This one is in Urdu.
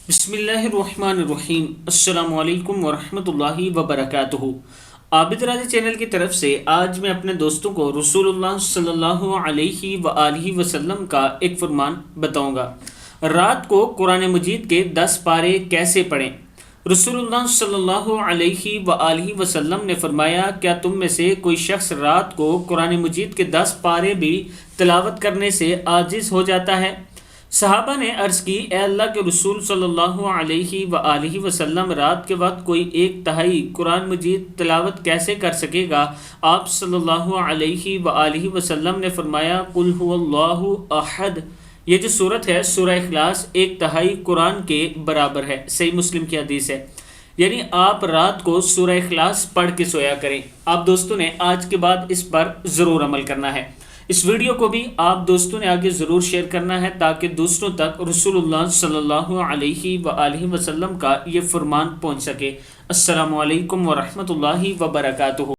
بسم اللہ الرحمن الرحیم۔ السلام علیکم ورحمۃ اللہ وبرکاتہ۔ عابد راضی چینل کی طرف سے آج میں اپنے دوستوں کو رسول اللہ صلی اللہ علیہ وآلہ وسلم کا ایک فرمان بتاؤں گا۔ رات کو قرآن مجید کے 10 پارے کیسے پڑھیں؟ رسول اللہ صلی اللہ علیہ وآلہ وسلم نے فرمایا، کیا تم میں سے کوئی شخص رات کو قرآن مجید کے 10 پارے بھی تلاوت کرنے سے عاجز ہو جاتا ہے؟ صحابہ نے عرض کی، اے اللہ کے رسول صلی اللہ علیہ وآلہ وسلم، رات کے وقت کوئی 1/3 قرآن مجید تلاوت کیسے کر سکے گا؟ آپ صلی اللہ علیہ وآلہ وسلم نے فرمایا، قل هو اللہ احد۔ یہ جو صورت ہے سورہ اخلاص 1/3 قرآن کے برابر ہے۔ صحیح مسلم کی حدیث ہے۔ یعنی آپ رات کو سورہ اخلاص پڑھ کے سویا کریں۔ آپ دوستوں نے آج کے بعد اس پر ضرور عمل کرنا ہے۔ اس ویڈیو کو بھی آپ دوستوں نے آگے ضرور شیئر کرنا ہے تاکہ دوسروں تک رسول اللہ صلی اللہ علیہ وآلہ وسلم کا یہ فرمان پہنچ سکے۔ السلام علیکم ورحمۃ اللہ وبرکاتہ۔